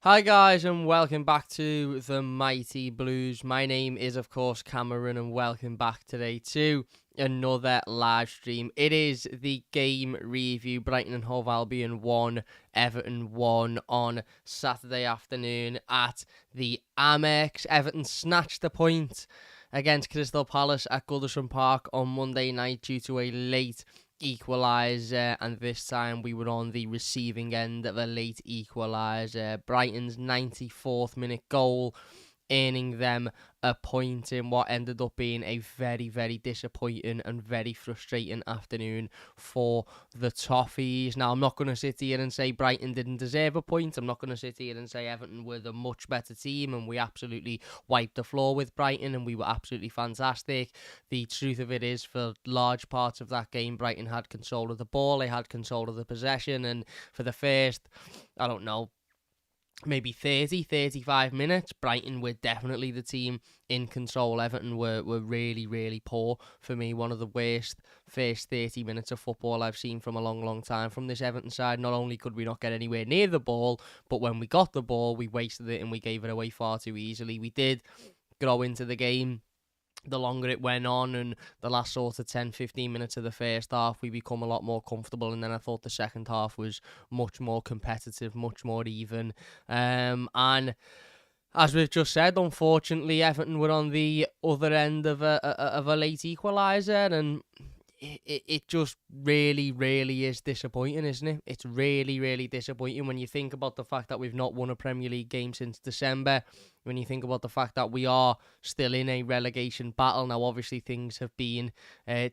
Hi guys and welcome back to the Mighty Blues. My name is of course Cameron and welcome back today to another live stream. It is the game review. Brighton and Hove Albion 1, Everton 1 on Saturday afternoon at the Amex. Everton snatched the point against Crystal Palace at Goodison Park on Monday night due to a late equaliser, and this time we were on the receiving end of a late equaliser. Brighton's 94th minute goal earning them a point in what ended up being a very, very disappointing and very frustrating afternoon for the Toffees. Now, I'm not going to sit here and say Brighton didn't deserve a point. I'm not going to sit here and say Everton were the much better team and we absolutely wiped the floor with Brighton and we were absolutely fantastic. The truth of it is, for large parts of that game, Brighton had control of the ball, they had control of the possession, and for the first, I don't know, maybe 35 minutes, Brighton were definitely the team in control. Everton were really, really poor. For me, one of the worst first 30 minutes of football I've seen from a long, long time from this Everton side. Not only could we not get anywhere near the ball, but when we got the ball, we wasted it and we gave it away far too easily. We did grow into the game the longer it went on, and the last sort of 10-15 minutes of the first half we become a lot more comfortable, and then I thought the second half was much more competitive, much more even, and as we've just said, unfortunately Everton were on the other end of a late equaliser, and it just really, really is disappointing, isn't it? It's really, really disappointing when you think about the fact that we've not won a Premier League game since December, when you think about the fact that we are still in a relegation battle. Now, obviously, things have been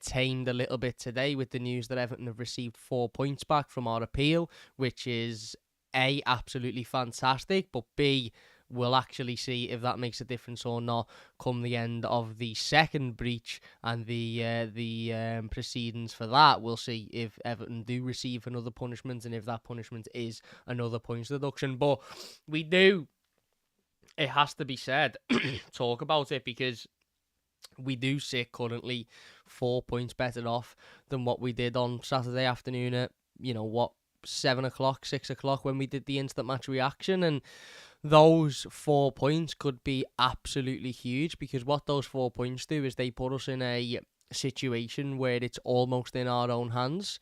tamed a little bit today with the news that Everton have received 4 points back from our appeal, which is A, absolutely fantastic, but B, we'll actually see if that makes a difference or not come the end of the second breach and the proceedings for that. We'll see if Everton do receive another punishment and if that punishment is another points deduction. But we do, it has to be said, talk about it, because we do sit currently 4 points better off than what we did on Saturday afternoon at, 7 o'clock, 6 o'clock when we did the instant match reaction. And those 4 points could be absolutely huge, because what those 4 points do is they put us in a situation where it's almost in our own hands.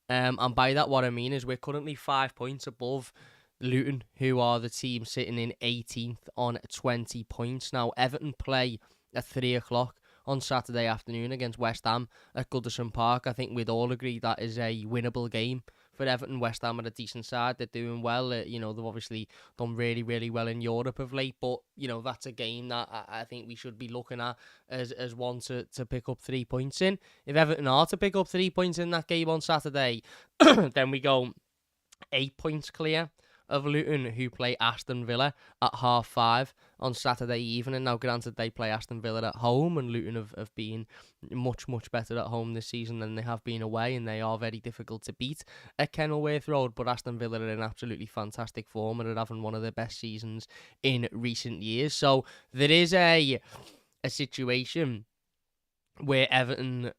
And by that, what I mean is we're currently 5 points above Luton, who are the team sitting in 18th on 20 points. Now, Everton play at 3 o'clock on Saturday afternoon against West Ham at Goodison Park. I think we'd all agree that is a winnable game for Everton. West Ham are a decent side. They're doing well. They've obviously done really, really well in Europe of late. But, that's a game that I think we should be looking at as one to pick up 3 points in. If Everton are to pick up 3 points in that game on Saturday, then we go 8 points clear of Luton, who play Aston Villa at 5:30 on Saturday evening. Now, granted, they play Aston Villa at home, and Luton have been much, much better at home this season than they have been away, and they are very difficult to beat at Kenilworth Road. But Aston Villa are in absolutely fantastic form and are having one of their best seasons in recent years. So there is a situation where Everton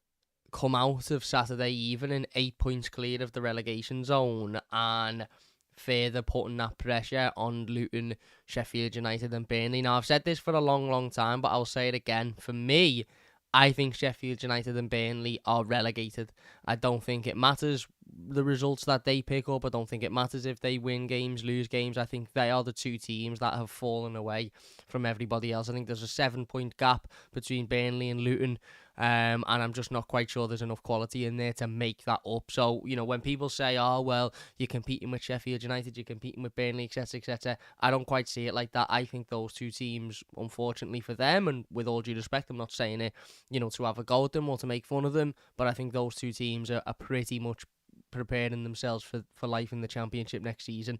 come out of Saturday evening 8 points clear of the relegation zone, and further putting that pressure on Luton, Sheffield United and Burnley. Now, I've said this for a long, long time, but I'll say it again. For me, I think Sheffield United and Burnley are relegated. I don't think it matters the results that they pick up. I don't think it matters if they win games, lose games. I think they are the two teams that have fallen away from everybody else. I think there's a 7-point gap between Burnley and Luton. And I'm just not quite sure there's enough quality in there to make that up. So, when people say, oh, well, you're competing with Sheffield United, you're competing with Burnley, etc., etc., I don't quite see it like that. I think those two teams, unfortunately for them, and with all due respect, I'm not saying it, to have a go at them or to make fun of them, but I think those two teams are pretty much preparing themselves for life in the Championship next season.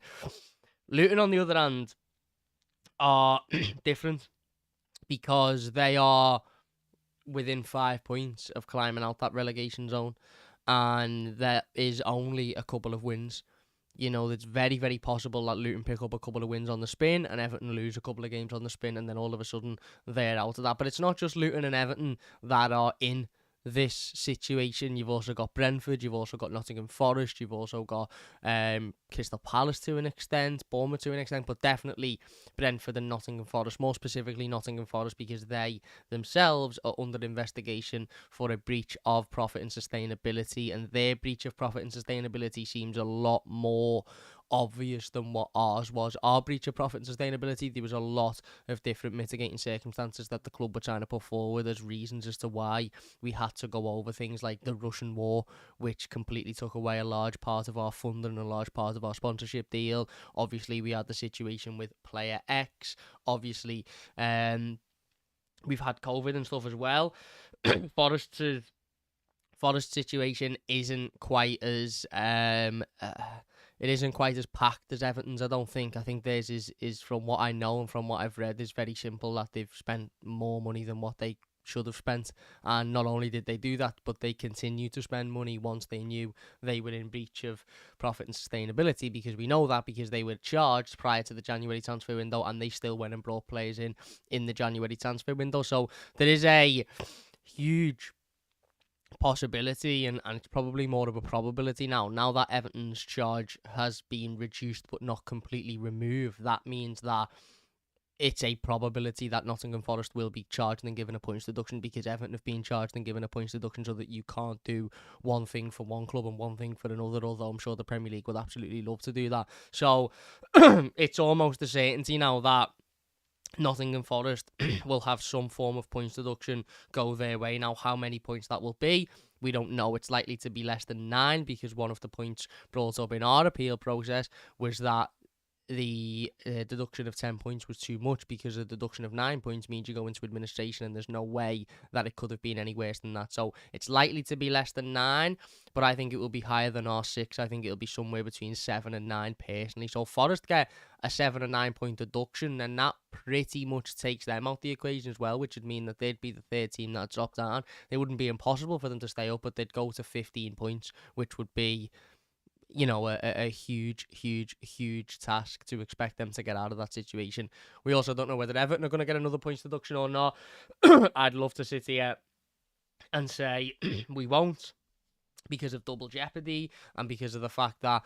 Luton, on the other hand, are different, because they are within 5 points of climbing out that relegation zone, and there is only a couple of wins. It's very, very possible that Luton pick up a couple of wins on the spin and Everton lose a couple of games on the spin, and then all of a sudden they're out of that. But it's not just Luton and Everton that are in this situation, you've also got Brentford, you've also got Nottingham Forest, you've also got Crystal Palace to an extent, Bournemouth to an extent, but definitely Brentford and Nottingham Forest, more specifically Nottingham Forest, because they themselves are under investigation for a breach of profit and sustainability, and their breach of profit and sustainability seems a lot more obvious than what ours was. Our breach of profit and sustainability, there was a lot of different mitigating circumstances that the club were trying to put forward as reasons as to why we had to go over things like the Russian war, which completely took away a large part of our funding and a large part of our sponsorship deal. Obviously, we had the situation with Player X. Obviously, we've had COVID and stuff as well. Forest situation isn't quite as it isn't quite as packed as Everton's, I don't think. I think theirs is from what I know and from what I've read, is very simple, that they've spent more money than what they should have spent. And not only did they do that, but they continued to spend money once they knew they were in breach of profit and sustainability, because we know that because they were charged prior to the January transfer window, and they still went and brought players in the January transfer window. So there is a huge possibility, and it's probably more of a probability now that Everton's charge has been reduced but not completely removed. That means that it's a probability that Nottingham Forest will be charged and given a points deduction, because Everton have been charged and given a points deduction, so that you can't do one thing for one club and one thing for another, although I'm sure the Premier League would absolutely love to do that. So it's almost a certainty now that Nottingham Forest will have some form of points deduction go their way. Now, how many points that will be, we don't know. It's likely to be less than 9, because one of the points brought up in our appeal process was that the deduction of 10 points was too much, because a deduction of 9 points means you go into administration, and there's no way that it could have been any worse than that. So it's likely to be less than 9, but I think it will be higher than our 6. I think it'll be somewhere between 7 and 9 personally. So Forest get a 7 and 9 point deduction, and that pretty much takes them out the equation as well, which would mean that they'd be the third team that dropped down. It wouldn't be impossible for them to stay up, but they'd go to 15 points, which would be, you know, a huge task to expect them to get out of that situation. We also don't know whether Everton are going to get another points deduction or not. I'd love to sit here and say we won't, because of double jeopardy and because of the fact that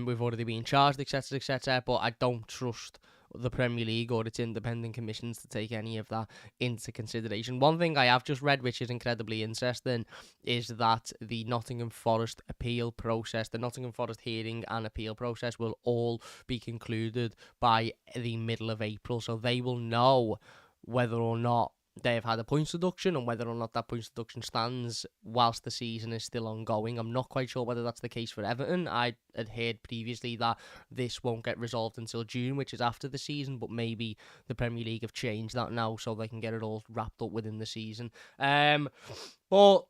we've already been charged, etc., etc. But I don't trust the Premier League or its independent commissions to take any of that into consideration. One thing I have just read, which is incredibly interesting, is that the Nottingham Forest appeal process, the Nottingham Forest hearing and appeal process, will all be concluded by the middle of April. So they will know whether or not they've had a points deduction and whether or not that points deduction stands whilst the season is still ongoing. I'm not quite sure whether that's the case for Everton. I had heard previously that this won't get resolved until June, which is after the season, but maybe the Premier League have changed that now so they can get it all wrapped up within the season. But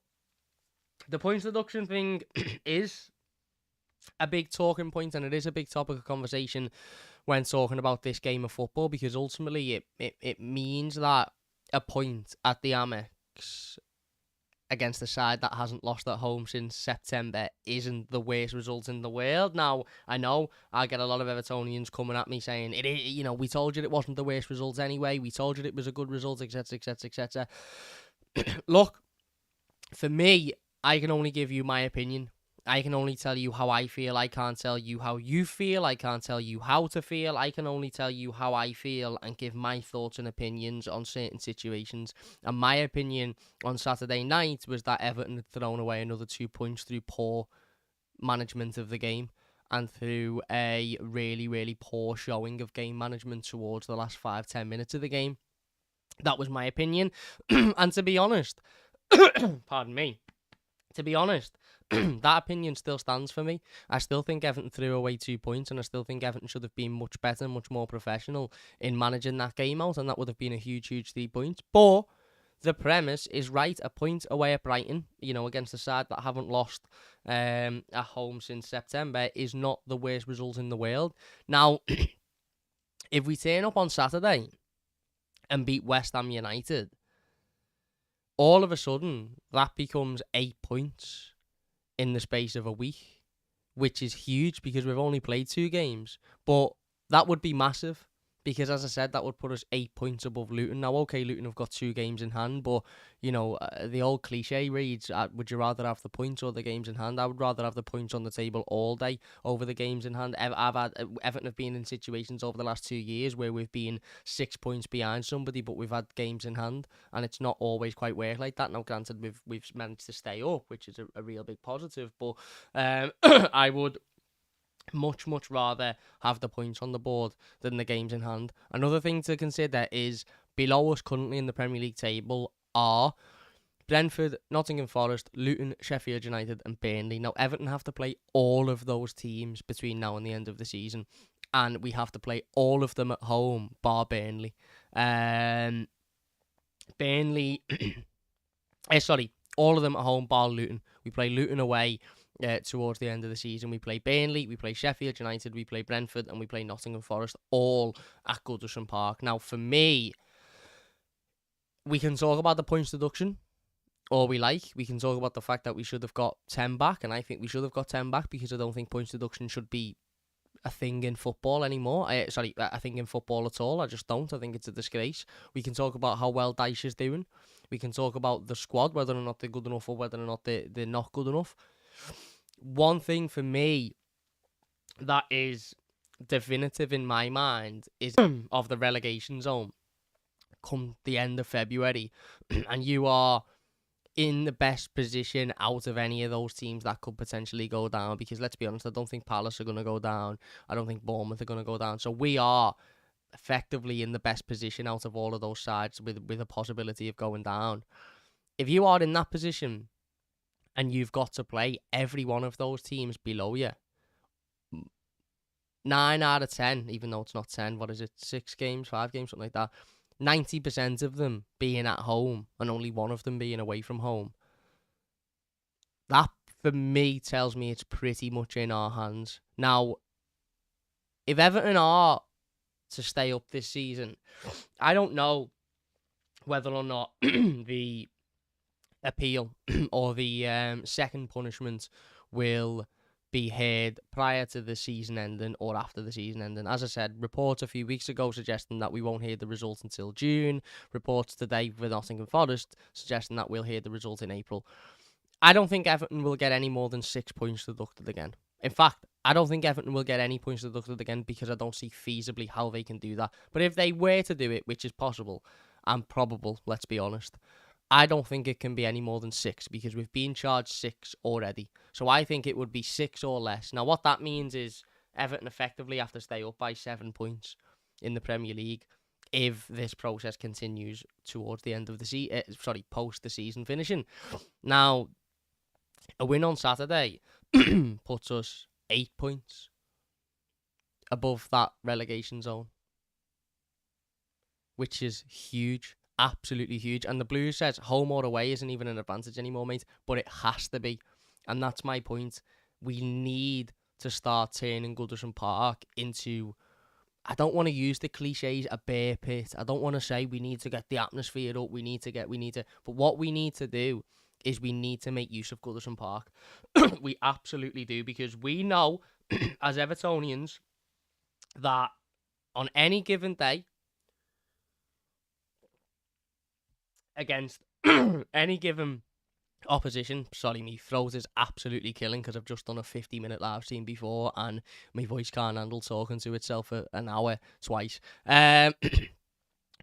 the points deduction thing is a big talking point, and it is a big topic of conversation when talking about this game of football, because ultimately it means that a point at the Amex against a side that hasn't lost at home since September isn't the worst result in the world. Now, I know I get a lot of Evertonians coming at me saying, "It, you know, we told you it wasn't the worst result anyway. We told you it was a good result, etc., etc., etc." Look, for me, I can only give you my opinion. I can only tell you how I feel. I can't tell you how you feel. I can't tell you how to feel. I can only tell you how I feel and give my thoughts and opinions on certain situations. And my opinion on Saturday night was that Everton had thrown away another 2 points through poor management of the game and through a really poor showing of game management towards the last 5-10 minutes of the game. That was my opinion. And to be honest, pardon me, to be honest, that opinion still stands for me. I still think Everton threw away 2 points, and I still think Everton should have been much better, much more professional in managing that game out, and that would have been a huge 3 points. But the premise is right. A point away at Brighton, you know, against a side that haven't lost at home since September, is not the worst result in the world. Now, if we turn up on Saturday and beat West Ham United, all of a sudden that becomes 8 points in the space of a week, which is huge because we've only played 2 games. But that would be massive because, as I said, that would put us 8 points above Luton. Now, okay, Luton have got 2 games in hand, but, the old cliche reads, would you rather have the points or the games in hand? I would rather have the points on the table all day over the games in hand. Everton have been in situations over the last 2 years where we've been 6 points behind somebody, but we've had games in hand, and it's not always quite worked like that. Now, granted, we've managed to stay up, which is a real big positive, but I would much rather have the points on the board than the games in hand. Another thing to consider is below us currently in the Premier League table are Brentford, Nottingham Forest, Luton, Sheffield United and Burnley. Now, Everton have to play all of those teams between now and the end of the season, and we have to play all of them at home, bar Burnley. Burnley, all of them at home, bar Luton. We play Luton away towards the end of the season. We play Burnley, we play Sheffield United, we play Brentford, and we play Nottingham Forest, all at Goodison Park. Now, for me, we can talk about the points deduction all we like. We can talk about the fact that we should have got 10 back, and I think we should have got 10 back because I don't think points deduction should be a thing in football anymore. A thing in football at all. I just don't. I think it's a disgrace. We can talk about how well Dyche is doing. We can talk about the squad, whether or not they're good enough or whether or not they're not good enough. One thing for me that is definitive in my mind is of the relegation zone come the end of February, and you are in the best position out of any of those teams that could potentially go down, because let's be honest, I don't think Palace are going to go down. I don't think Bournemouth are going to go down. So we are effectively in the best position out of all of those sides with a possibility of going down. If you are in that position and you've got to play every one of those teams below you, 9 out of 10, even though it's not 10, what is it, 6 games, 5 games, something like that, 90% of them being at home and only one of them being away from home, that for me tells me it's pretty much in our hands. Now, if Everton are to stay up this season, I don't know whether or not the appeal or the second punishment will be heard prior to the season ending or after the season ending. As I said, reports a few weeks ago suggesting that we won't hear the result until June. Reports today with Nottingham Forest suggesting that we'll hear the result in April. I don't think Everton will get any more than 6 points deducted again. In fact, I don't think Everton will get any points deducted again because I don't see feasibly how they can do that. But if they were to do it, which is possible and probable, let's be honest, I don't think it can be any more than 6 because we've been charged 6 already. So I think it would be 6 or less. Now, what that means is Everton effectively have to stay up by 7 points in the Premier League if this process continues towards the end of the season, post the season finishing. Now, a win on Saturday puts us 8 points above that relegation zone, which is huge. Absolutely huge. And the Blues says home or away isn't even an advantage anymore, mate, but it has to be. And that's my point. We need to start turning Goodison Park into, I don't want to use the cliches, a bear pit. I don't want to say we need to get the atmosphere up, but what we need to do is we need to make use of Goodison Park. We absolutely do, because we know as Evertonians that on any given day, against any given opposition, sorry, my throat is absolutely killing because I've just done a 50-minute live stream before and my voice can't handle talking to itself for an hour twice. But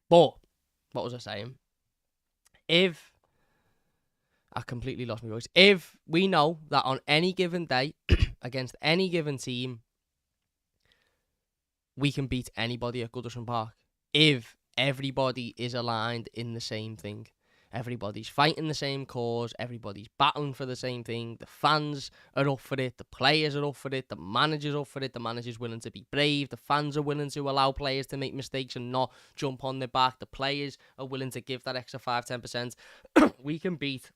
what was I saying? If I completely lost my voice. If we know that on any given day against any given team, we can beat anybody at Goodison Park. If everybody is aligned in the same thing. Everybody's fighting the same cause. Everybody's battling for the same thing. The fans are up for it. The players are up for it. The manager's up for it. The manager's willing to be brave. The fans are willing to allow players to make mistakes and not jump on their back. The players are willing to give that extra 5-10%. We can beat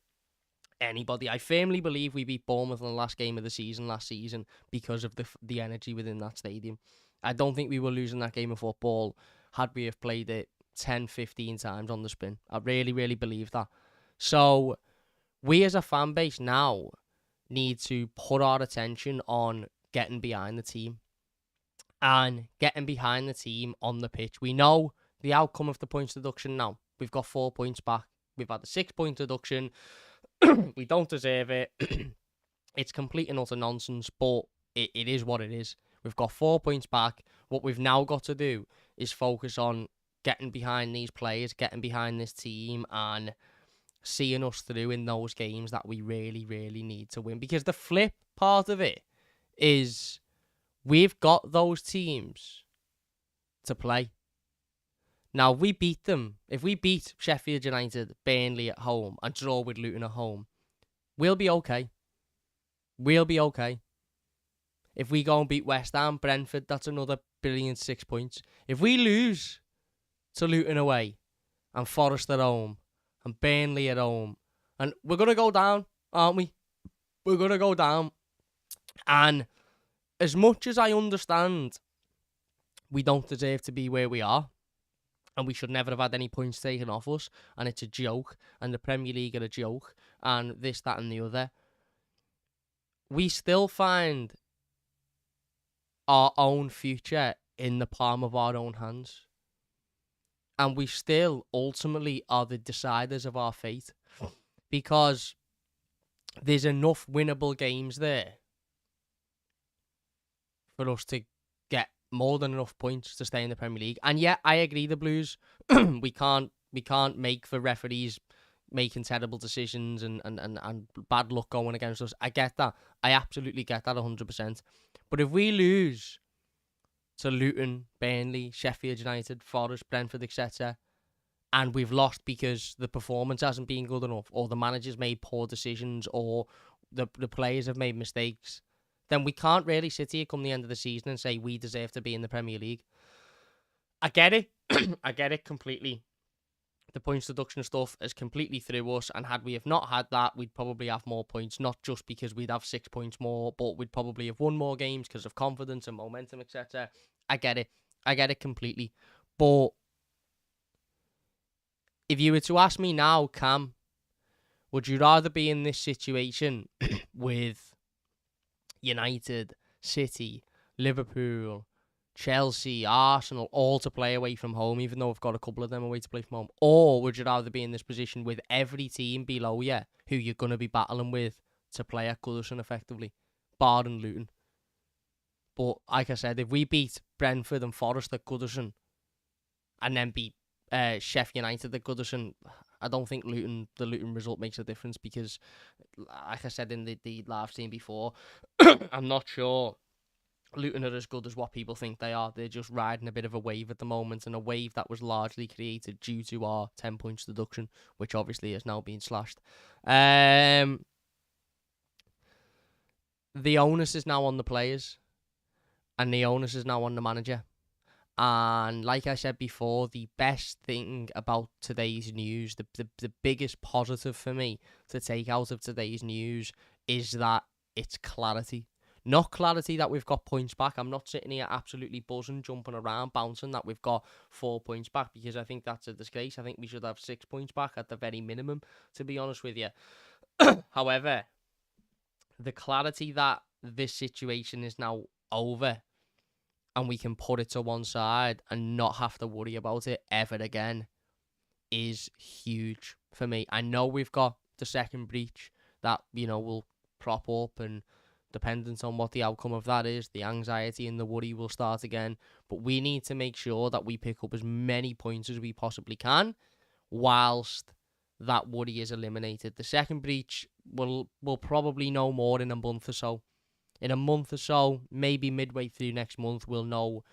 anybody. I firmly believe we beat Bournemouth in the last game of the season last season because of the energy within that stadium. I don't think we were losing that game of football had we have played it 10, 15 times on the spin. I really, really believe that. So we as a fan base now need to put our attention on getting behind the team and getting behind the team on the pitch. We know the outcome of the points deduction now. We've got 4 points back. We've had a 6-point deduction. We don't deserve it. It's complete and utter nonsense, but it is what it is. We've got 4 points back. What we've now got to do is focus on getting behind these players, getting behind this team, and seeing us through in those games that we really, really need to win. Because the flip part of it is we've got those teams to play. Now, we beat them. If we beat Sheffield United, Burnley at home, and draw with Luton at home, we'll be okay. We'll be okay. If we go and beat West Ham, Brentford, that's another brilliant 6 points. If we lose to Luton away, and Forest at home, and Burnley at home, and we're going to go down, aren't we? We're going to go down. And as much as I understand we don't deserve to be where we are, and we should never have had any points taken off us, and it's a joke, and the Premier League are a joke, and this, that, and the other, we still find our own future in the palm of our own hands. And we still ultimately are the deciders of our fate, because there's enough winnable games there for us to get more than enough points to stay in the Premier League. And yeah, I agree, the Blues, we can't make for referees making terrible decisions and bad luck going against us. I get that. I absolutely get that 100%. But if we lose to Luton, Burnley, Sheffield United, Forest, Brentford, etc., and we've lost because the performance hasn't been good enough, or the manager's made poor decisions, or the players have made mistakes, then we can't really sit here come the end of the season and say we deserve to be in the Premier League. I get it. I get it completely. The points deduction stuff is completely through us, and had we have not had that, we'd probably have more points, not just because we'd have 6 points more, but we'd probably have won more games because of confidence and momentum, etc. I get it. I get it completely. But if you were to ask me now, Cam, would you rather be in this situation with United, City, Liverpool, Chelsea, Arsenal, all to play away from home, even though we've got a couple of them away to play from home? Or would you rather be in this position with every team below you who you're going to be battling with to play at Goodison effectively, barring Luton? But like I said, if we beat Brentford and Forest at Goodison and then beat Sheffield United at Goodison, I don't think the Luton result makes a difference, because, like I said in the live stream before, I'm not sure Luton are as good as what people think they are. They're just riding a bit of a wave at the moment, and a wave that was largely created due to our 10 points deduction, which obviously is now being slashed. The onus is now on the players, and the onus is now on the manager. And like I said before, the best thing about today's news, the biggest positive for me to take out of today's news, is that it's clarity. Not clarity that we've got points back. I'm not sitting here absolutely buzzing, jumping around, bouncing that we've got 4 points back, because I think that's a disgrace. I think we should have 6 points back at the very minimum, to be honest with you. However, the clarity that this situation is now over, and we can put it to one side and not have to worry about it ever again, is huge for me. I know we've got the second breach that, will prop up, and dependent on what the outcome of that is, the anxiety and the worry will start again. But we need to make sure that we pick up as many points as we possibly can whilst that worry is eliminated. The second breach, we'll probably know more in a month or so. In a month or so, maybe midway through next month, we'll know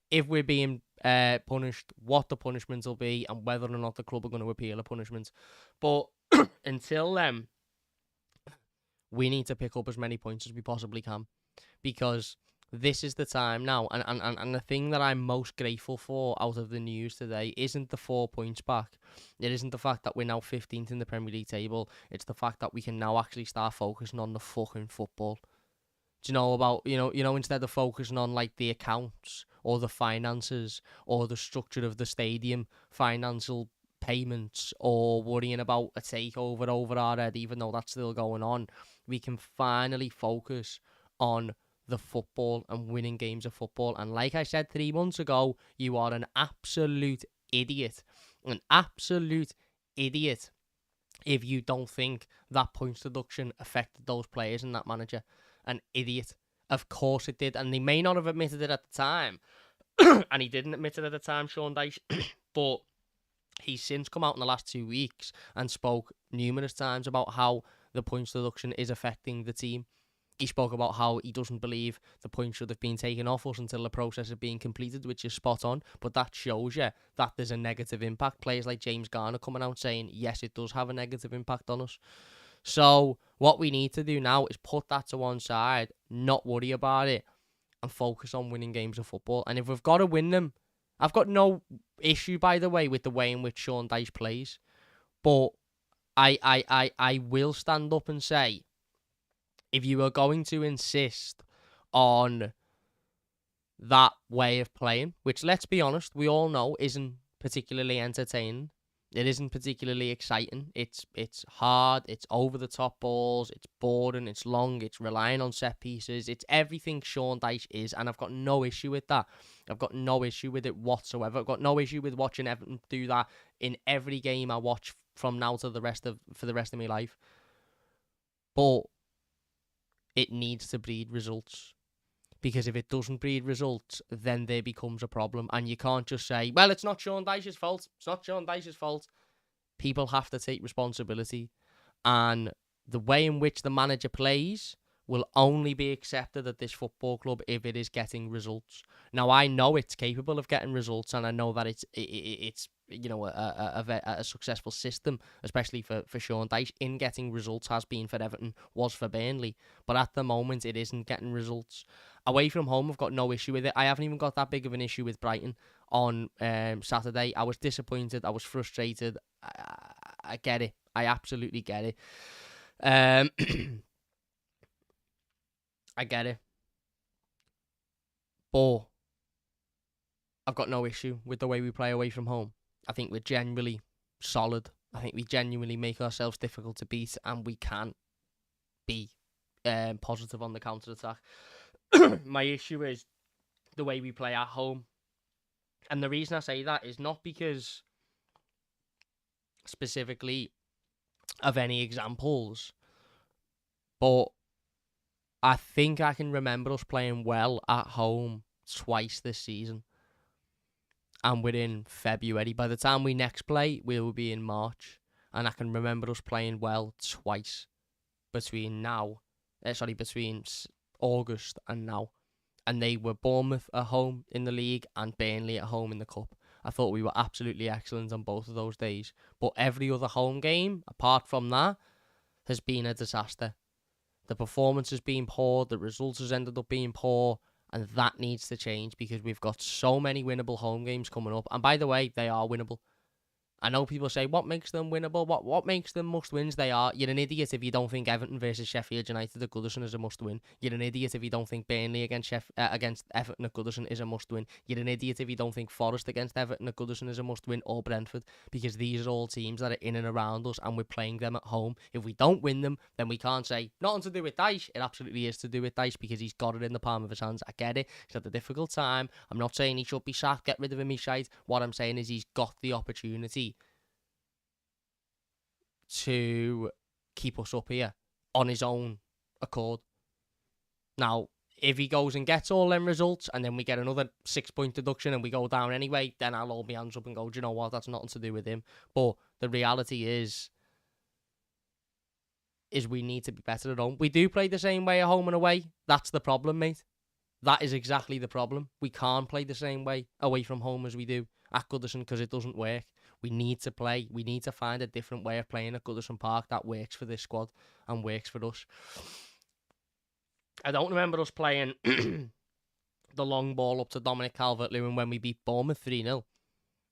if we're being punished, what the punishments will be, and whether or not the club are going to appeal the punishments. But until then, we need to pick up as many points as we possibly can, because this is the time now. And the thing that I'm most grateful for out of the news today isn't the 4 points back. It isn't the fact that we're now 15th in the Premier League table. It's the fact that we can now actually start focusing on the fucking football. Do you know about, instead of focusing on like the accounts or the finances or the structure of the stadium, financial payments, or worrying about a takeover over our head, even though that's still going on, we can finally focus on the football and winning games of football. And like I said 3 months ago, you are an absolute idiot. An absolute idiot if you don't think that points deduction affected those players and that manager. An idiot. Of course it did. And they may not have admitted it at the time. And he didn't admit it at the time, Sean Dyche. But he's since come out in the last 2 weeks and spoke numerous times about how the points deduction is affecting the team. He spoke about how he doesn't believe the points should have been taken off us until the process of being completed, which is spot on. But that shows you that there's a negative impact. Players like James Garner coming out saying, yes, it does have a negative impact on us. So what we need to do now is put that to one side, not worry about it, and focus on winning games of football. And if we've got to win them, I've got no issue, by the way, with the way in which Sean Dyche plays. But I will stand up and say, if you are going to insist on that way of playing, which, let's be honest, we all know isn't particularly entertaining. It isn't particularly exciting. It's hard. It's over-the-top balls. It's boring. It's long. It's relying on set pieces. It's everything Sean Dyche is, and I've got no issue with that. I've got no issue with it whatsoever. I've got no issue with watching Everton do that in every game I watch from now to for the rest of my life. But it needs to breed results. Because if it doesn't breed results, then there becomes a problem. And you can't just say, well, it's not Sean Dyche's fault. It's not Sean Dyche's fault. People have to take responsibility. And the way in which the manager plays will only be accepted at this football club if it is getting results. Now, I know it's capable of getting results, and I know that it's you know, a successful system, especially for Sean Dyche, in getting results, has been for Everton, was for Burnley. But at the moment, it isn't getting results. Away from home, I've got no issue with it. I haven't even got that big of an issue with Brighton on Saturday. I was disappointed. I was frustrated. I get it. I absolutely get it. I get it. But I've got no issue with the way we play away from home. I think we're genuinely solid. I think we genuinely make ourselves difficult to beat, and we can be positive on the counter-attack. My issue is the way we play at home. And the reason I say that is not because specifically of any examples, but I think I can remember us playing well at home twice this season. And we're in February. By the time we next play, we will be in March. And I can remember us playing well twice between August and now. And they were Bournemouth at home in the league and Burnley at home in the cup. I thought we were absolutely excellent on both of those days. But every other home game, apart from that, has been a disaster. The performance has been poor. The results has ended up being poor. And that needs to change because we've got so many winnable home games coming up. And by the way, they are winnable. I know people say, what makes them winnable? What makes them must-wins? They are. You're an idiot if you don't think Everton versus Sheffield United at Goodison is a must-win. You're an idiot if you don't think Burnley against Everton at Goodison is a must-win. You're an idiot if you don't think Forest against Everton at Goodison is a must-win, or Brentford, because these are all teams that are in and around us and we're playing them at home. If we don't win them, then we can't say, nothing to do with Dyche. It absolutely is to do with Dyche because he's got it in the palm of his hands. I get it. He's had a difficult time. I'm not saying he should be sacked, get rid of him, he's shite. What I'm saying is he's got the opportunity to keep us up here on his own accord. Now, if he goes and gets all them results and then we get another 6-point deduction and we go down anyway, then I'll hold my hands up and go, do you know what, that's nothing to do with him. But the reality is we need to be better at home. We do play the same way at home and away. That's the problem, mate. That is exactly the problem. We can't play the same way away from home as we do at Goodison because it doesn't work. We need to find a different way of playing at Goodison Park that works for this squad and works for us. I don't remember us playing the long ball up to Dominic Calvert-Lewin when we beat Bournemouth 3-0.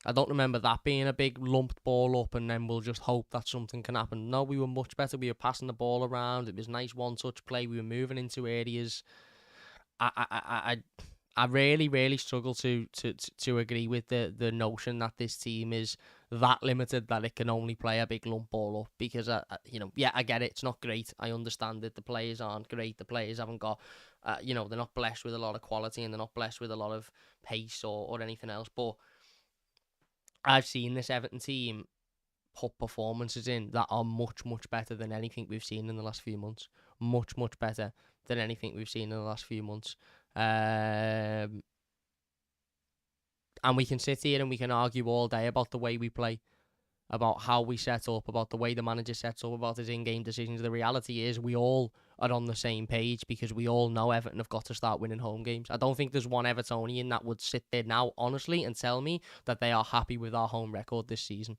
I don't remember that being a big lumped ball up and then we'll just hope that something can happen. No, we were much better. We were passing the ball around. It was nice one-touch play. We were moving into areas. I really, really struggle to agree with the notion that this team is that limited that it can only play a big lump ball up. Because, I get it. It's not great. I understand it. The players aren't great. The players haven't got, they're not blessed with a lot of quality, and they're not blessed with a lot of pace or anything else. But I've seen this Everton team put performances in that are much, much better than anything we've seen in the last few months. Much, much better than anything we've seen in the last few months. And we can sit here and we can argue all day about the way we play, about how we set up, about the way the manager sets up, about his in-game decisions. The reality is we all are on the same page because we all know Everton have got to start winning home games. I don't think there's one Evertonian that would sit there now, honestly, and tell me that they are happy with our home record this season.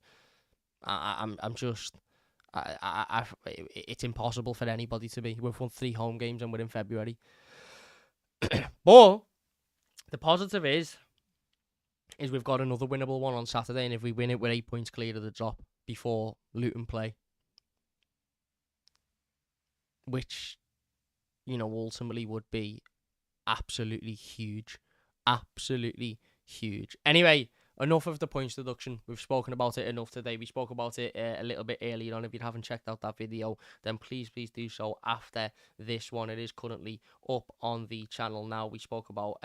It's impossible for anybody to be. We've won 3 home games and we're in February. But the positive is we've got another winnable one on Saturday, and if we win it, we're 8 points clear of the drop before Luton play, which, ultimately would be absolutely huge. Absolutely huge. Anyway, enough of the points deduction. We've spoken about it enough today. We spoke about it a little bit earlier on. If you haven't checked out that video, then please do so after this one. It is currently up on the channel now. We spoke about,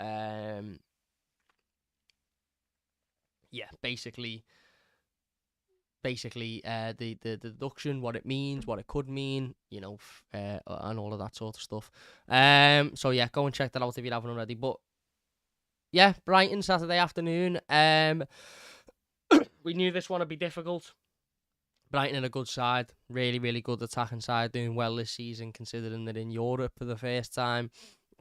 basically the deduction, what it means, what it could mean, and all of that sort of stuff. So yeah, go and check that out if you haven't already. But yeah, Brighton Saturday afternoon. We knew this one would be difficult. Brighton are a good side, really, really good attacking side, doing well this season, considering they're in Europe for the first time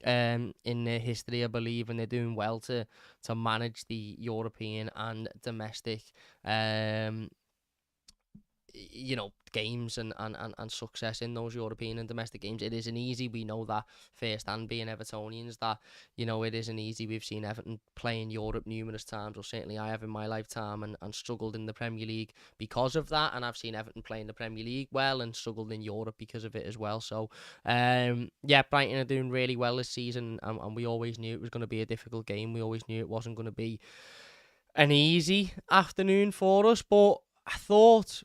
in their history, I believe, and they're doing well to manage the European and domestic games and success in those European and domestic games. It isn't easy. We know that firsthand, being Evertonians, that, it isn't easy. We've seen Everton play in Europe numerous times, or certainly I have in my lifetime, and struggled in the Premier League because of that. And I've seen Everton play in the Premier League well and struggled in Europe because of it as well. So, Brighton are doing really well this season, and we always knew it was going to be a difficult game. We always knew it wasn't going to be an easy afternoon for us, but I thought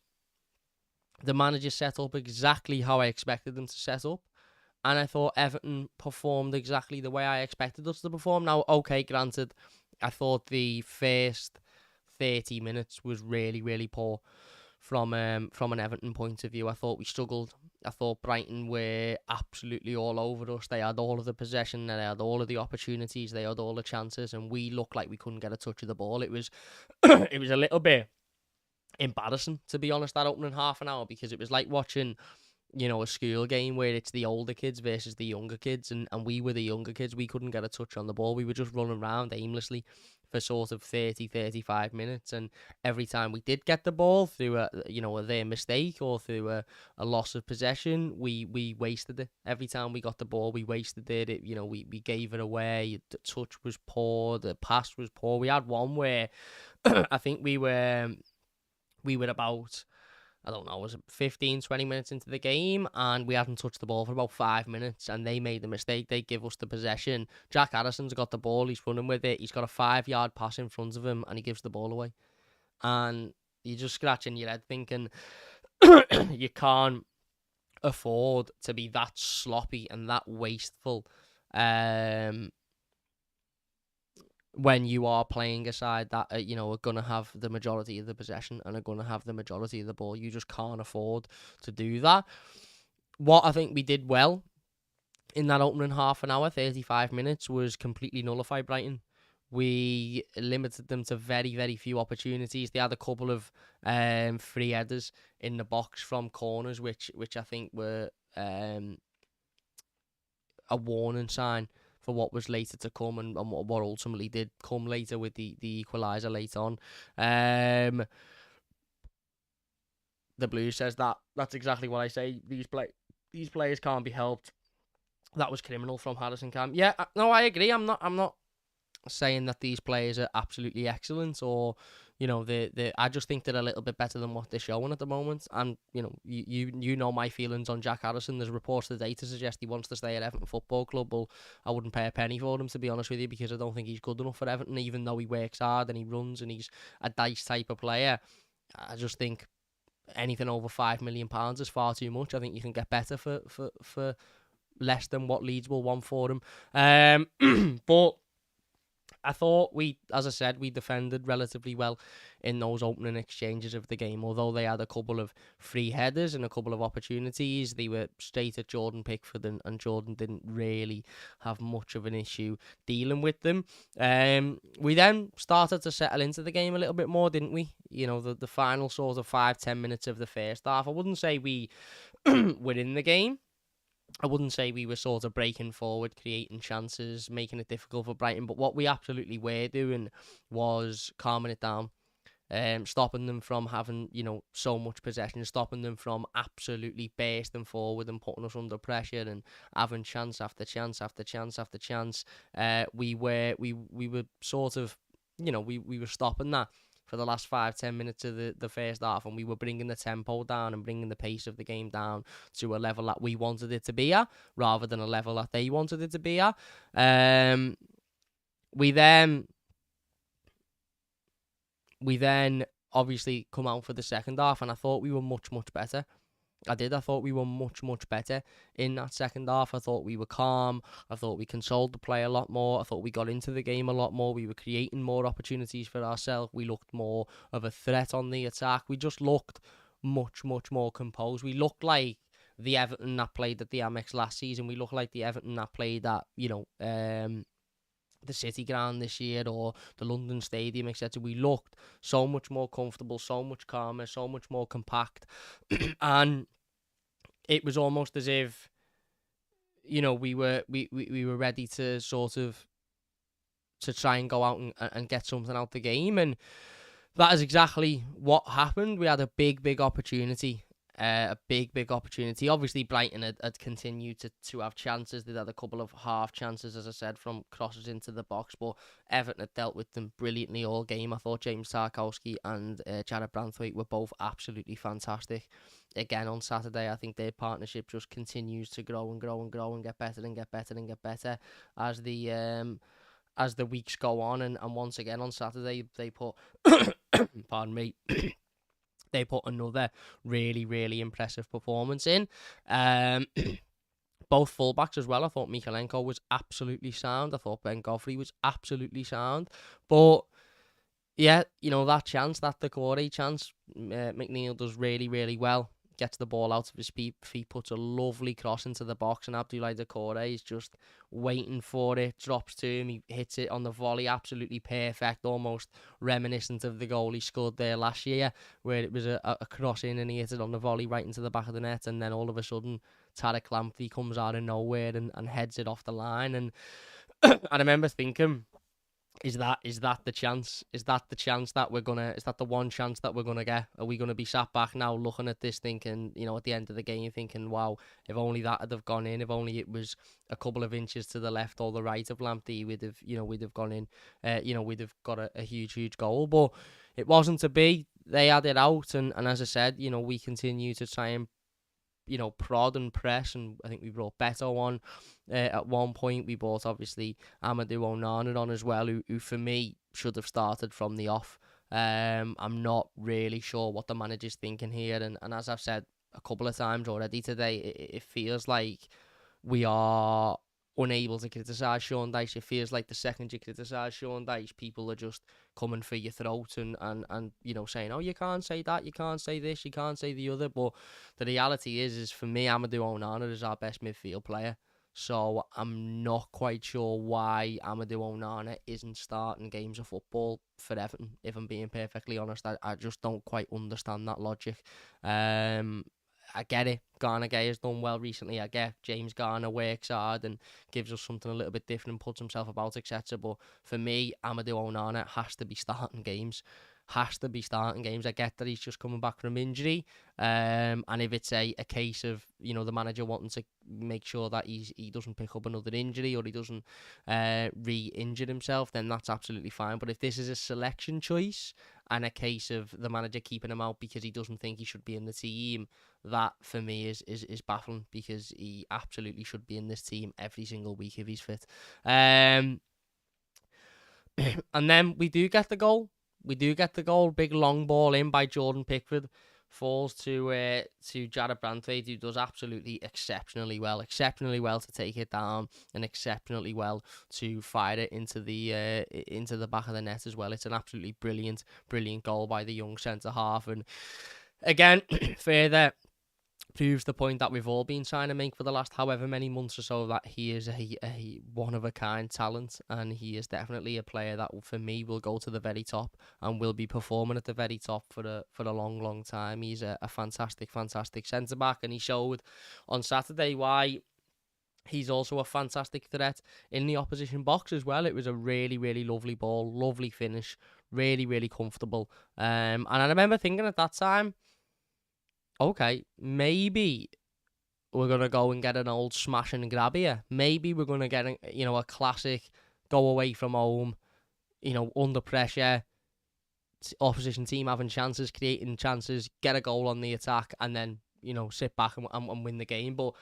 the manager set up exactly how I expected them to set up, and I thought Everton performed exactly the way I expected us to perform. Now, okay, granted, I thought the first 30 minutes was really, really poor from an Everton point of view. I thought we struggled. I thought Brighton were absolutely all over us. They had all of the possession, they had all of the opportunities, they had all the chances, and we looked like we couldn't get a touch of the ball. It was it was a little bit embarrassing, to be honest, that opening half an hour, because it was like watching, a school game where it's the older kids versus the younger kids, and we were the younger kids. We couldn't get a touch on the ball. We were just running around aimlessly for sort of 30-35 minutes, and every time we did get the ball through their mistake or through a loss of possession, we wasted it. Every time we got the ball, we wasted it. We gave it away. The touch was poor, the pass was poor. We had one where I think we were about, I don't know, was it 15, 20 minutes into the game, and we hadn't touched the ball for about 5 minutes, and they made the mistake. They give us the possession. Jack Harrison's got the ball. He's running with it. He's got a 5-yard pass in front of him, and he gives the ball away. And you're just scratching your head thinking, you can't afford to be that sloppy and that wasteful when you are playing a side that are going to have the majority of the possession and are going to have the majority of the ball. You just can't afford to do that. What I think we did well in that opening half an hour, 35 minutes, was completely nullify Brighton. We limited them to very, very few opportunities. They had a couple of free headers in the box from corners, which I think were a warning sign for what was later to come, and what ultimately did come later with the equaliser late on. The Blues says that's exactly what I say. These players can't be helped. That was criminal from Harrison Camp. Yeah, no, I agree. I'm not saying that these players are absolutely excellent, or I just think they're a little bit better than what they're showing at the moment. And you know my feelings on Jack Harrison. There's reports today to suggest he wants to stay at Everton Football Club. Well, I wouldn't pay a penny for him, to be honest with you, because I don't think he's good enough for Everton, even though he works hard and he runs and he's a dice type of player. I just think anything over £5 million is far too much. I think you can get better for less than what Leeds will want for him. But I thought as I said, we defended relatively well in those opening exchanges of the game. Although they had a couple of free headers and a couple of opportunities, they were straight at Jordan Pickford, and Jordan didn't really have much of an issue dealing with them. We then started to settle into the game a little bit more, didn't we? You know, the final sort of 5-10 minutes of the first half. I wouldn't say we were in the game. I wouldn't say we were sort of breaking forward, creating chances, making it difficult for Brighton. But what we absolutely were doing was calming it down, stopping them from having, so much possession, stopping them from absolutely bursting forward and putting us under pressure and having chance after chance after chance after chance. We were sort of, we were stopping that for the last 5-10 minutes of the first half, and we were bringing the tempo down and bringing the pace of the game down to a level that we wanted it to be at, rather than a level that they wanted it to be at. We then obviously come out for the second half, and I thought we were much, much better. I thought we were much, much better in that second half. I thought we were calm. I thought we controlled the play a lot more. I thought we got into the game a lot more. We were creating more opportunities for ourselves. We looked more of a threat on the attack. We just looked much, much more composed. We looked like the Everton that played at the Amex last season. We looked like the Everton that played at, the City Ground this year, or the London Stadium, etc. We looked so much more comfortable, so much calmer, so much more compact. And it was almost as if, we were ready to sort of to try and go out and get something out the game. And that is exactly what happened. We had a big opportunity. A big opportunity. Obviously, Brighton had continued to have chances. They had a couple of half chances, as I said, from crosses into the box, but Everton had dealt with them brilliantly all game. I thought James Tarkowski and Jared Branthwaite were both absolutely fantastic. Again, on Saturday, I think their partnership just continues to grow and grow and grow and get better and get better and get better as the weeks go on. And once again on Saturday, they put pardon me. They put another really impressive performance in. Both fullbacks as well. I thought Mikalenko was absolutely sound. I thought Ben Godfrey was absolutely sound. But yeah, that chance, that Decore chance, McNeil does really well. Gets the ball out of his feet, puts a lovely cross into the box, and Abdoulaye Decore is just waiting for it, drops to him, he hits it on the volley, absolutely perfect, almost reminiscent of the goal he scored there last year, where it was a cross in and he hit it on the volley right into the back of the net, and then all of a sudden Tarek Lamptey comes out of nowhere and heads it off the line. And I remember thinking, Is that the chance? Is that the chance that we're gonna? Is that the one chance that we're gonna get? Are we gonna be sat back now looking at this, thinking, at the end of the game, thinking, wow, if only that had have gone in, if only it was a couple of inches to the left or the right of Lamptey, we'd have gone in. We'd have got a huge goal, but it wasn't to be. They had it out, and as I said, we continue to try and prod and press, and I think we brought Beto on at one point. We brought, obviously, Amadou Onana on as well, who for me should have started from the off. I'm not really sure what the manager's thinking here, and as I've said a couple of times already today, it feels like we are unable to criticise Sean Dyche. It feels like the second you criticise Sean Dyche, people are just coming for your throat and saying, oh, you can't say that, you can't say this, you can't say the other. But the reality is for me, Amadou Onana is our best midfield player. So I'm not quite sure why Amadou Onana isn't starting games of football for Everton, if I'm being perfectly honest. I just don't quite understand that logic. I get it. Garner Gay has done well recently. I get James Garner works hard and gives us something a little bit different and puts himself about, etc. But for me, Amadou Onana has to be starting games. I get that he's just coming back from injury. And if it's a case of, the manager wanting to make sure that he doesn't pick up another injury or he doesn't re-injure himself, then that's absolutely fine. But if this is a selection choice and a case of the manager keeping him out because he doesn't think he should be in the team, that for me is baffling, because he absolutely should be in this team every single week if he's fit. And then we do get the goal. we do get the goal. Big long ball in by Jordan Pickford. Falls to Jared Brandthwaite, who does absolutely exceptionally well to take it down, and exceptionally well to fire it into the back of the net as well. It's an absolutely brilliant goal by the young centre half, and again, further proves the point that we've all been trying to make for the last however many months or so, that he is a one-of-a-kind talent, and he is definitely a player that, for me, will go to the very top and will be performing at the very top for a long time. He's a fantastic centre-back, and he showed on Saturday why he's also a fantastic threat in the opposition box as well. It was a really lovely ball, lovely finish, really comfortable. And I remember thinking at that time, okay, maybe we're going to go and get an old smash and grab here. Maybe we're going to get a classic go away from home, under pressure, opposition team having chances, creating chances, get a goal on the attack, and then, sit back and win the game. But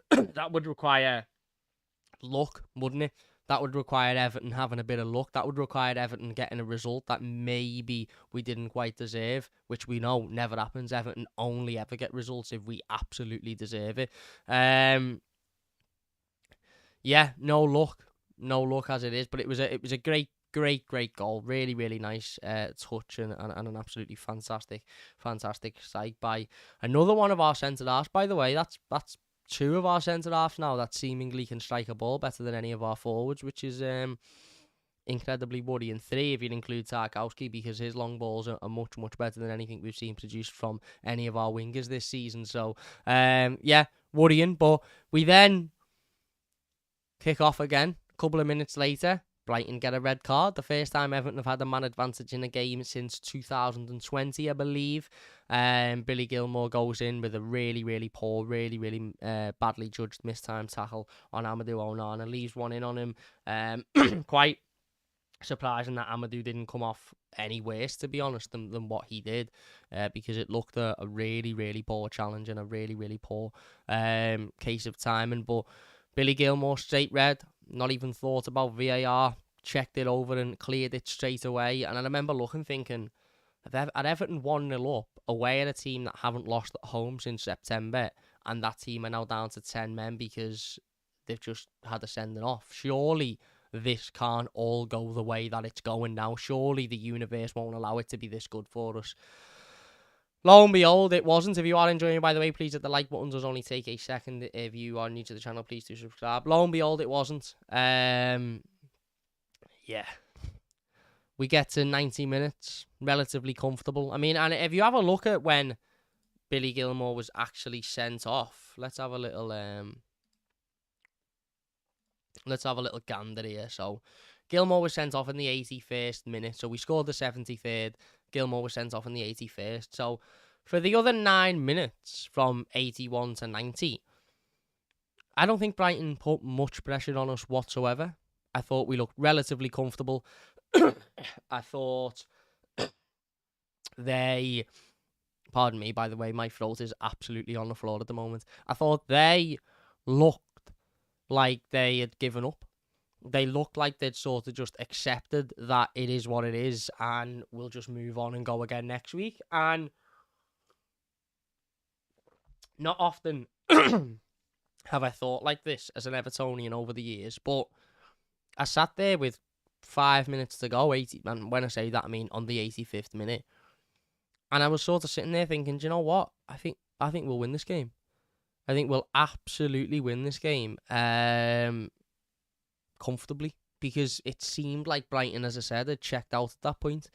that would require luck, wouldn't it? That would require Everton having a bit of luck. That would require Everton getting a result that maybe we didn't quite deserve, which we know never happens. Everton only ever get results if we absolutely deserve it. Yeah, no luck as it is, but it was a great goal. Really nice touch and an absolutely fantastic sight by another one of our centre halves. By the way, that's two of our centre halves now that seemingly can strike a ball better than any of our forwards, which is incredibly worrying. 3 if you include Tarkowski, because his long balls are much better than anything we've seen produced from any of our wingers this season. So yeah, worrying. But we then kick off again a couple of minutes later. Brighton get a red card. The first time Everton have had a man advantage in a game since 2020, I believe. Billy Gilmour goes in with a really poor, really badly judged mistime tackle on Amadou Onana. Leaves one in on him. Quite surprising that Amadou didn't come off any worse, to be honest, than what he did, because it looked a really poor challenge and a really poor case of timing. But Billy Gilmour, straight red, not even thought about VAR, checked it over and cleared it straight away. And I remember looking, thinking, at Everton 1-0 up, away at a team that haven't lost at home since September, and that team are now down to 10 men because they've just had a sending off. Surely this can't all go the way that it's going now. Surely the universe won't allow it to be this good for us. Lo and behold, it wasn't. If you are enjoying it, by the way, please hit the like button. Does only take a second. If you are new to the channel, please do subscribe. Lo and behold, it wasn't. Yeah. We get to 90 minutes, relatively comfortable. I mean, and if you have a look at when Billy Gilmour was actually sent off, let's have a little gander here. So, Gilmour was sent off in the 81st minute. So we scored the 73rd. Gilmour was sent off in the 81st. So for the other 9 minutes from 81 to 90, I don't think Brighton put much pressure on us whatsoever. I thought we looked relatively comfortable. I thought they... Pardon me, by the way, my throat is absolutely on the floor at the moment. I thought they looked like they had given up. They looked like they'd sort of just accepted that it is what it is and we'll just move on and go again next week. And not often have I thought like this as an Evertonian over the years, but I sat there with 5 minutes to go, and when I say that, I mean on the 85th minute. And I was sort of sitting there thinking, do you know what? I think we'll win this game. I think we'll absolutely win this game comfortably, because it seemed like Brighton, as I said, had checked out at that point.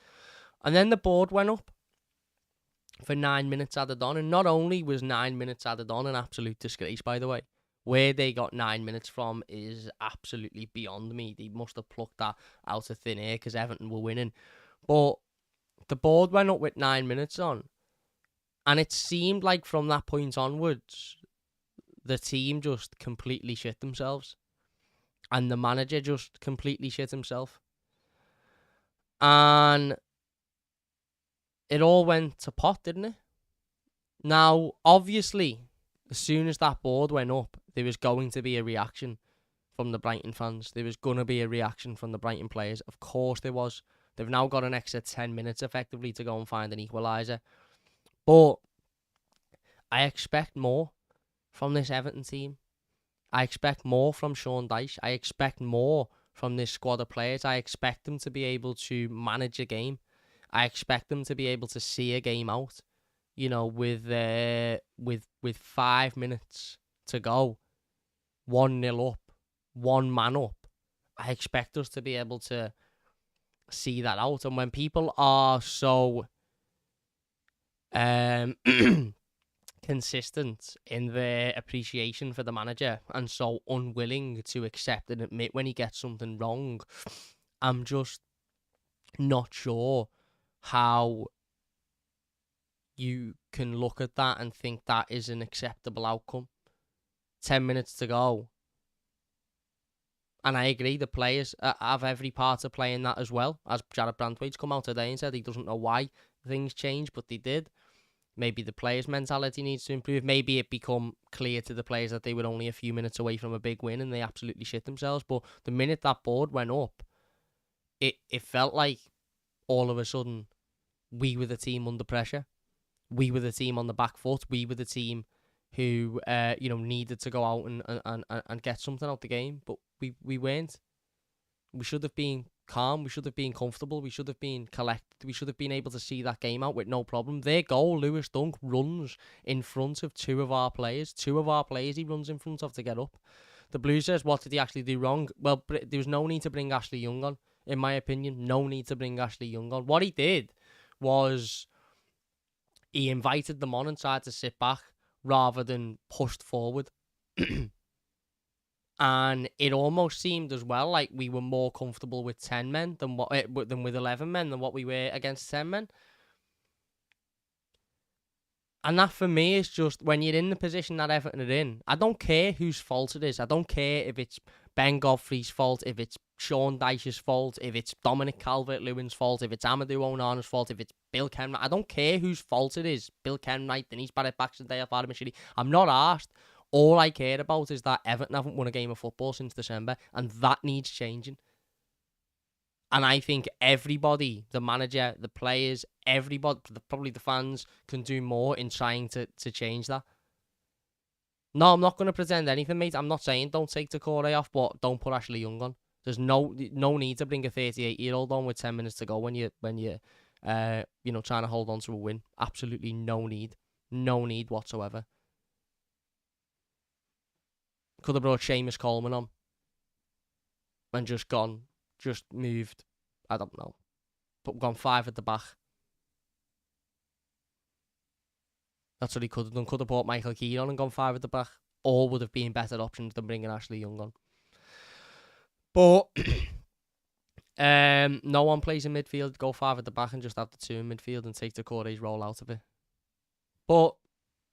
And then the board went up for 9 minutes added on, and not only was 9 minutes added on an absolute disgrace, by the way, where they got 9 minutes from is absolutely beyond me. They must have plucked that out of thin air because Everton were winning. But the board went up with 9 minutes on, and it seemed like from that point onwards, the team just completely shit themselves. And the manager just completely shit himself. And it all went to pot, didn't it? Now, obviously, as soon as that board went up, there was going to be a reaction from the Brighton fans. There was going to be a reaction from the Brighton players. Of course there was. They've now got an extra 10 minutes effectively to go and find an equaliser. But I expect more from this Everton team. I expect more from Sean Dyche. I expect more from this squad of players. I expect them to be able to manage a game. I expect them to be able to see a game out. You know, with 5 minutes to go, 1-0 up, one man up. I expect us to be able to see that out. And when people are so consistent in their appreciation for the manager and so unwilling to accept and admit when he gets something wrong, I'm just not sure how you can look at that and think that is an acceptable outcome. 10 minutes to go. And I agree, the players have every part of playing that as well. As Jared Brandtwaite's come out today and said he doesn't know why things changed, but they did. Maybe the players' mentality needs to improve. Maybe it become clear to the players that they were only a few minutes away from a big win and they absolutely shit themselves. But the minute that board went up, it felt like all of a sudden we were the team under pressure. We were the team on the back foot. We were the team who needed to go out and get something out the game. But we weren't. We should have been calm. We should have been comfortable. We should have been collected. We should have been able to see that game out with no problem. Their goal, Lewis Dunk, runs in front of two of our players. Two of our players he runs in front of to get up. The Blues says, what did he actually do wrong? Well, there was no need to bring Ashley Young on, in my opinion. No need to bring Ashley Young on. What he did was he invited them on and tried to sit back rather than pushed forward. And it almost seemed as well like we were more comfortable with 10 men than with 11 men than what we were against 10 men. And that for me is just, when you're in the position that Everton are in, I don't care whose fault it is. I don't care if it's Ben Godfrey's fault, if it's Sean Dyche's fault, if it's Dominic Calvert-Lewin's fault, if it's Amadou Onana's fault, if it's Bill Kenwright. I don't care whose fault it is. Bill Kenwright, Denise Barrett-Baxendale, Farah Mashidi. I'm not arsed. All I care about is that Everton haven't won a game of football since December, and that needs changing. And I think everybody, the manager, the players, everybody, probably the fans, can do more in trying to change that. No, I'm not going to pretend anything, mate. I'm not saying don't take Decore off, but don't put Ashley Young on. There's no need to bring a 38-year-old on with 10 minutes to go when you're trying to hold on to a win. Absolutely no need whatsoever. Could have brought Seamus Coleman on and just moved, I don't know, but gone 5 at the back. That's what he could have done. Could have brought Michael Keane on and gone 5 at the back. All would have been better options than bringing Ashley Young on. But no one plays in midfield. Go 5 at the back and just have the 2 in midfield and take Decore's role out of it. But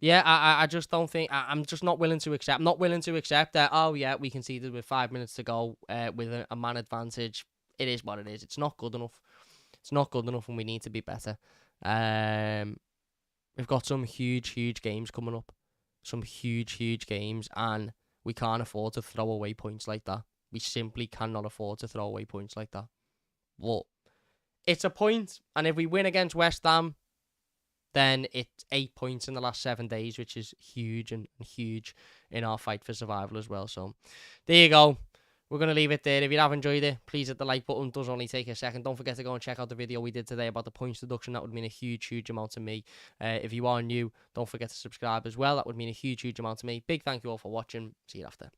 yeah, I just don't think, I'm just not willing to accept. I'm not willing to accept that, oh yeah, we conceded with 5 minutes to go with a man advantage. It is what it is. It's not good enough. It's not good enough and we need to be better. We've got some huge games coming up. Some huge games, and we can't afford to throw away points like that. We simply cannot afford to throw away points like that. But it's a point, and if we win against West Ham, then it's 8 points in the last 7 days, which is huge and huge in our fight for survival as well. So there you go. We're going to leave it there. If you have enjoyed it, please hit the like button. It does only take a second. Don't forget to go and check out the video we did today about the points deduction. That would mean a huge amount to me. If you are new, don't forget to subscribe as well. That would mean a huge amount to me. Big thank you all for watching. See you after.